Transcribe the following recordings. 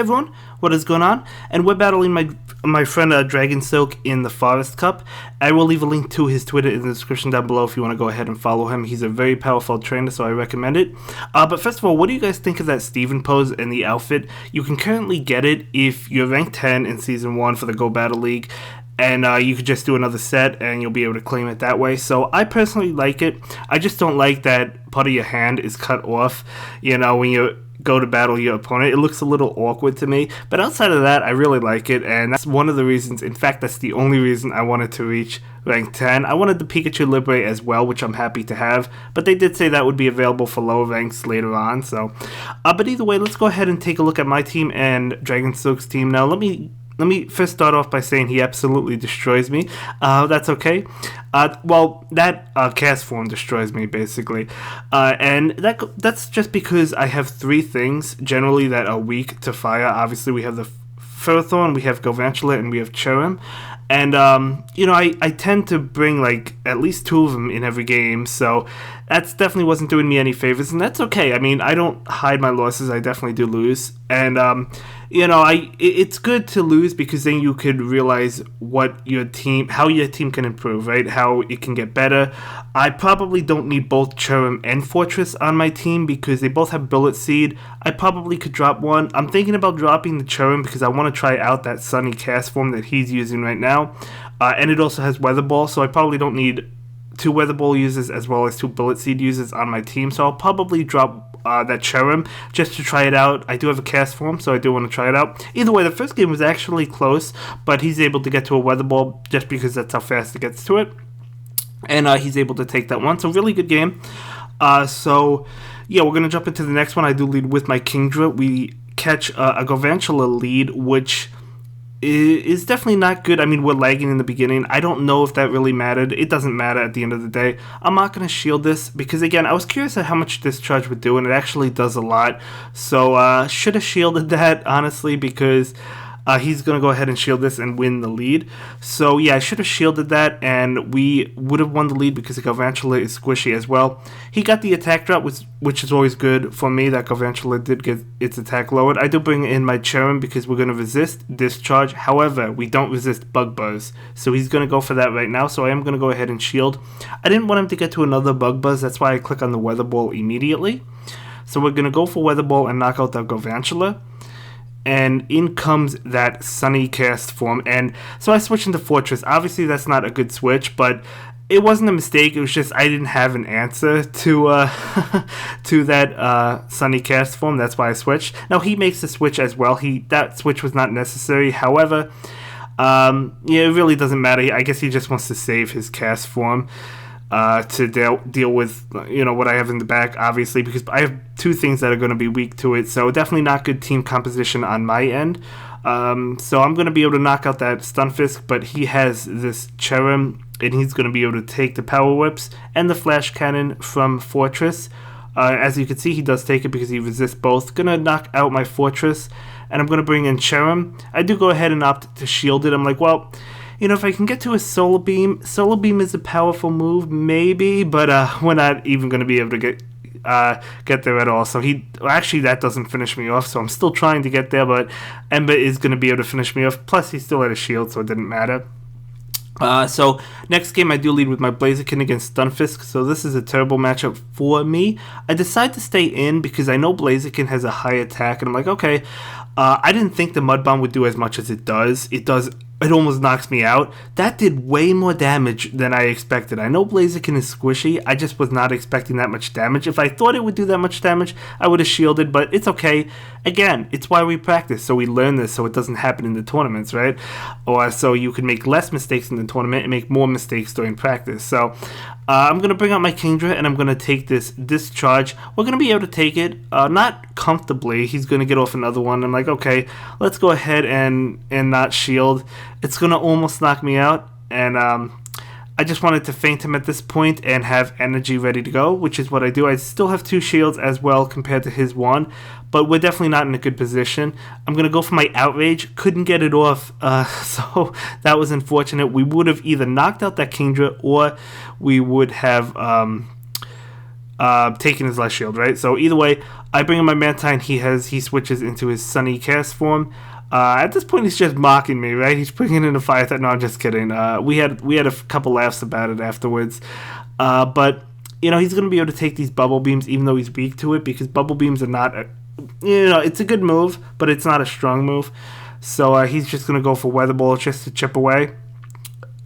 everyone, what is going on? And we're battling my friend Dragon Silk in the Forest Cup. I will leave a link to his Twitter in the description down below if you want to go ahead and follow him. He's a very powerful trainer, so I recommend it. But first of all, what do you guys think of that Steven pose and the outfit? You can currently get it if you're ranked 10 in Season 1 for the Go Battle League. And you could just do another set and you'll be able to claim it that way. So I personally like it. I just don't like that part of your hand is cut off, you know, when you go to battle your opponent. It looks a little awkward to me. But outside of that, I really like it. And that's one of the reasons, in fact, that's the only reason I wanted to reach rank 10. I wanted the Pikachu Liberate as well, which I'm happy to have. But they did say that would be available for lower ranks later on. So, but either way, let's go ahead and take a look at my team and Dragon Silk's team. Now, let me first start off by saying he absolutely destroys me. That's okay. Well, that cast form destroys me, basically. And that's just because I have three things, generally, that are weak to fire. Obviously, we have the Ferrothorn, we have Galvantula, and we have Cherrim. And, you know, I tend to bring, like, at least two of them in every game, so that definitely wasn't doing me any favors, and that's okay. I mean, I don't hide my losses, I definitely do lose. And, you know, it's good to lose because then you could realize how your team can improve, right? How it can get better. I probably don't need both Cherrim and Fortress on my team because they both have Bullet Seed. I probably could drop one. I'm thinking about dropping the Cherrim because I want to try out that Sunny cast form that he's using right now. And it also has Weather Ball, so I probably don't need two Weather Ball users as well as two Bullet Seed users on my team. So I'll probably drop that Cherrim just to try it out. I do have a cast form, so I do want to try it out. Either way, the first game was actually close, but he's able to get to a Weather Ball just because that's how fast it gets to it. And he's able to take that one. So really good game. So yeah, we're going to jump into the next one. I do lead with my Kingdra. We catch a Galvantula lead, which is definitely not good. I mean, we're lagging in the beginning. I don't know if that really mattered. It doesn't matter at the end of the day. I'm not going to shield this because, again, I was curious at how much discharge would do, and it actually does a lot. So, should have shielded that, honestly, because he's going to go ahead and shield this and win the lead. So, yeah, I should have shielded that, and we would have won the lead because the Galvantula is squishy as well. He got the attack drop, which is always good for me. That Galvantula did get its attack lowered. I do bring in my Cherrim because we're going to resist discharge. However, we don't resist Bug Buzz. So he's going to go for that right now. So I am going to go ahead and shield. I didn't want him to get to another Bug Buzz. That's why I click on the Weather Ball immediately. So we're going to go for Weather Ball and knock out that Galvantula. And in comes that Sunny cast form. And so I switched into Fortress. Obviously, that's not a good switch, but it wasn't a mistake. It was just I didn't have an answer to to that Sunny cast form. That's why I switched. Now, he makes the switch as well. That switch was not necessary. However, yeah, it really doesn't matter. I guess he just wants to save his cast form to deal with, you know, what I have in the back, obviously, because I have two things that are going to be weak to it. So definitely not good team composition on my end. So I'm going to be able to knock out that Stunfisk, but he has this Cherrim, and he's going to be able to take the Power Whips and the Flash Cannon from Fortress. As you can see, he does take it because he resists both. Going to knock out my Fortress, and I'm going to bring in Cherrim. I do go ahead and opt to shield it. I'm like, well, you know, if I can get to a Solar Beam is a powerful move, maybe, but we're not even going to be able to get there at all. So actually, that doesn't finish me off, so I'm still trying to get there, but Ember is going to be able to finish me off. Plus, he still had a shield, so it didn't matter. So next game I do lead with my Blaziken against Stunfisk, so this is a terrible matchup for me. I decide to stay in because I know Blaziken has a high attack, and I'm like, okay, I didn't think the Mud Bomb would do as much as it does. It almost knocks me out. That did way more damage than I expected. I know Blaziken is squishy. I just was not expecting that much damage. If I thought it would do that much damage, I would have shielded, but it's okay. Again, it's why we practice, so we learn this so it doesn't happen in the tournaments, right? Or so you can make less mistakes in the tournament and make more mistakes during practice. So I'm going to bring out my Kingdra, and I'm going to take this discharge. We're going to be able to take it, not comfortably. He's going to get off another one. I'm like, okay, let's go ahead and not shield. It's going to almost knock me out, and I just wanted to feint him at this point and have energy ready to go, which is what I do. I still have two shields as well compared to his one, but we're definitely not in a good position. I'm going to go for my Outrage. Couldn't get it off, so that was unfortunate. We would have either knocked out that Kingdra or we would have taken his last shield, right? So either way, I bring in my Mantine. He switches into his Sunny cast form. At this point, he's just mocking me, right? He's bringing in a fire attack. No, I'm just kidding. We had a couple laughs about it afterwards. But he's going to be able to take these bubble beams, even though he's weak to it, because bubble beams are not, it's a good move, but it's not a strong move. So he's just going to go for Weather Ball just to chip away.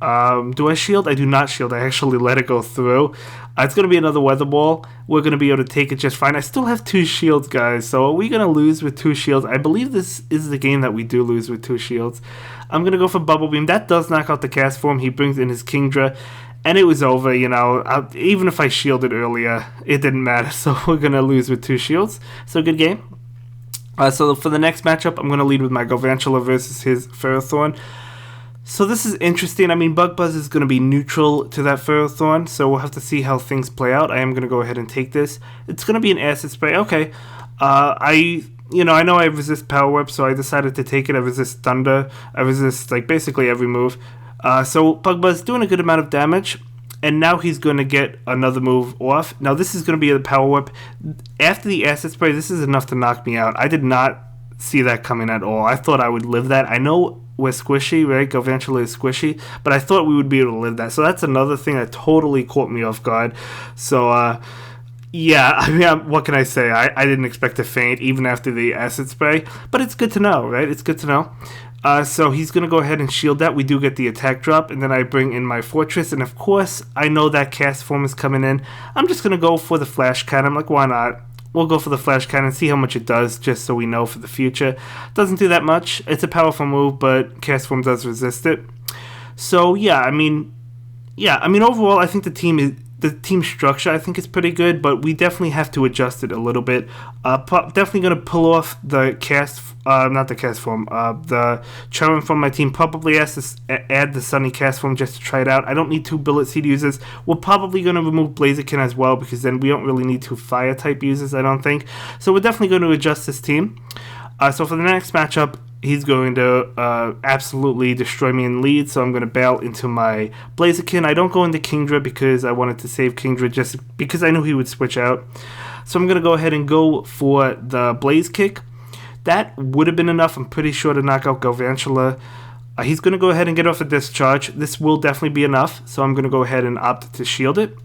Do I shield? I do not shield. I actually let it go through. It's going to be another Weather Ball. We're going to be able to take it just fine. I still have 2 shields, guys. So are we going to lose with 2 shields? I believe this is the game that we do lose with 2 shields. I'm going to go for Bubble Beam. That does knock out the cast form. He brings in his Kingdra. And it was over, even if I shielded earlier, it didn't matter. So we're going to lose with 2 shields. So good game. So for the next matchup, I'm going to lead with my Galvantula versus his Ferrothorn. So this is interesting. I mean, Bug Buzz is going to be neutral to that Ferrothorn, so we'll have to see how things play out. I am going to go ahead and take this. It's going to be an Acid Spray. Okay. I know I resist Power Whip, so I decided to take it. I resist Thunder. I resist, basically every move. So Bug Buzz doing a good amount of damage, and now he's going to get another move off. Now this is going to be the Power Whip. After the Acid Spray, this is enough to knock me out. I did not see that coming at all. I thought I would live that. I know we're squishy, right? Galvantula is squishy, but I thought we would be able to live that. So that's another thing that totally caught me off guard. So, yeah, I mean, what can I say? I didn't expect to faint even after the Acid Spray, but it's good to know, right? It's good to know. So he's going to go ahead and shield that. We do get the attack drop, and then I bring in my Fortress, and of course, I know that cast form is coming in. I'm just going to go for the Flash Cannon. I'm like, why not? We'll go for the Flash Cannon, see how much it does, just so we know for the future. Doesn't do that much. It's a powerful move, but cast form does resist it. So yeah, I mean, overall, I think the team structure I think is pretty good, but we definitely have to adjust it a little bit. Definitely going to pull off the the Charm from my team. Probably add the Sunny cast form just to try it out. I don't need 2 Bullet Seed users. We're probably going to remove Blaziken as well, because then we don't really need 2 Fire type users, I don't think. So we're definitely going to adjust this team. So for the next matchup, he's going to absolutely destroy me in lead, so I'm going to bail into my Blaziken. I don't go into Kingdra because I wanted to save Kingdra just because I knew he would switch out. So I'm going to go ahead and go for the Blaze Kick. That would have been enough, I'm pretty sure, to knock out Galvantula. He's going to go ahead and get off a Discharge. This will definitely be enough, so I'm going to go ahead and opt to shield it.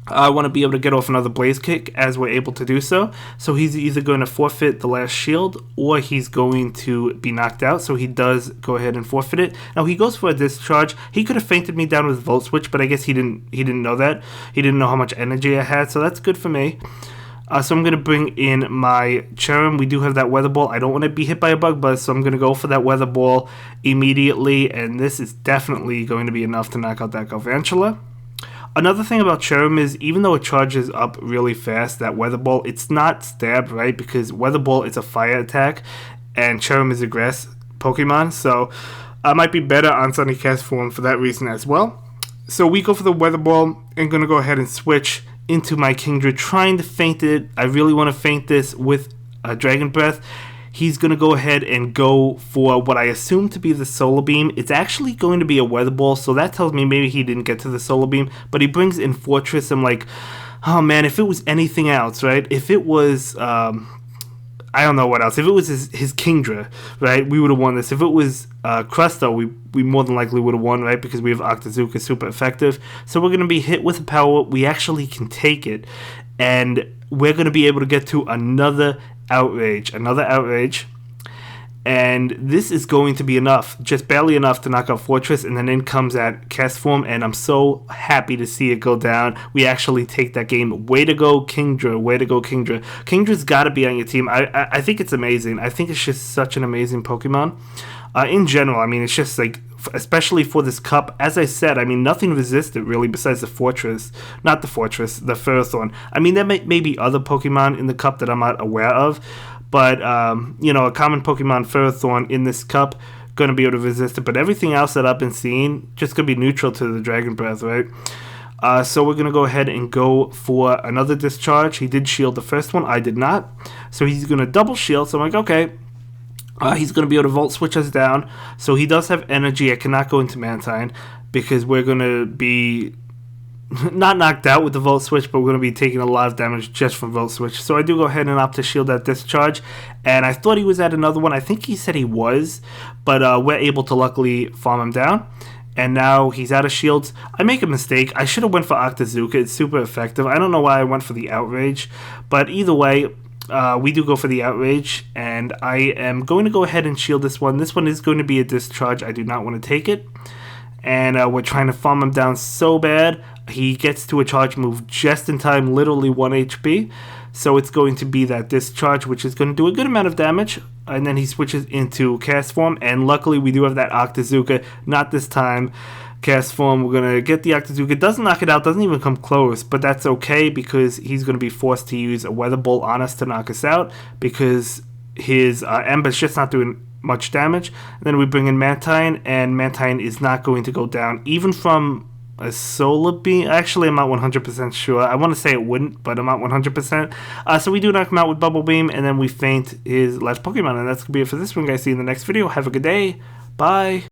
I want to be able to get off another Blaze Kick as we're able to do so. So he's either going to forfeit the last shield or he's going to be knocked out. So he does go ahead and forfeit it. Now he goes for a Discharge. He could have fainted me down with Volt Switch, but I guess he didn't know that. He didn't know how much energy I had, so that's good for me. So I'm going to bring in my Cherrim. We do have that Weather Ball. I don't want to be hit by a Bug Buzz, so I'm going to go for that Weather Ball immediately. And this is definitely going to be enough to knock out that Galvantula. Another thing about Cherrim is, even though it charges up really fast, that Weather Ball, it's not stabbed, right? Because Weather Ball is a fire attack, and Cherrim is a grass Pokemon. So I might be better on Sunny Cast form for that reason as well. So we go for the Weather Ball. I'm going to go ahead and switch into my Kingdra, trying to feint it. I really want to feint this with a Dragon Breath. He's going to go ahead and go for what I assume to be the Solar Beam. It's actually going to be a Weather Ball, so that tells me maybe he didn't get to the Solar Beam, but he brings in Fortress. I'm like, oh man, if it was anything else, right? If it was, I don't know what else. If it was his Kingdra, right, we would have won this. If it was Crusto, we more than likely would have won, right, because we have Octazooka super effective. So we're going to be hit with a power. We actually can take it, and we're going to be able to get to another outrage, and this is going to be enough, just barely enough to knock out Fortress, and then in comes that cast form, and I'm so happy to see it go down. We actually take that game. Way to go, Kingdra. Way to go, Kingdra. Kingdra's got to be on your team. I think it's amazing. I think it's just such an amazing Pokemon. In general, I mean, it's just like, especially for this cup, as I said, I mean, nothing resisted really besides the Fortress. Not the Fortress, the Ferrothorn. I mean, there may be other Pokemon in the cup that I'm not aware of, but, a common Pokemon, Ferrothorn, in this cup, going to be able to resist it. But everything else that I've been seeing, just going to be neutral to the Dragon Breath, right? So we're going to go ahead and go for another Discharge. He did shield the first one. I did not. So he's going to double shield. So I'm like, okay. He's going to be able to Volt Switch us down. So he does have energy. I cannot go into Mantine because we're going to be not knocked out with the Volt Switch, but we're going to be taking a lot of damage just from Volt Switch. So I do go ahead and opt to shield that discharge. And I thought he was at another one. I think he said he was, but we're able to luckily farm him down. And now he's out of shields. I make a mistake. I should have went for Octazooka. It's super effective. I don't know why I went for the Outrage, but either way, we do go for the Outrage, and I am going to go ahead and shield this one. This one is going to be a discharge. I do not want to take it. And we're trying to farm him down so bad. He gets to a charge move just in time, literally 1 HP. So it's going to be that discharge, which is going to do a good amount of damage. And then he switches into cast form. And luckily we do have that Octazooka. Not this time. Cast form, we're going to get the Octazooka. Doesn't knock it out, doesn't even come close. But that's okay because he's going to be forced to use a Weather Bolt on us to knock us out. Because his Ember's just not doing much damage. And then we bring in Mantine, and Mantine is not going to go down even from a solar beam. Actually, I'm not 100% sure. I want to say it wouldn't, but I'm not 100%. So we do knock him out with Bubble Beam, and then we feint his last Pokemon, and that's going to be it for this one, guys. See you in the next video. Have a good day. Bye.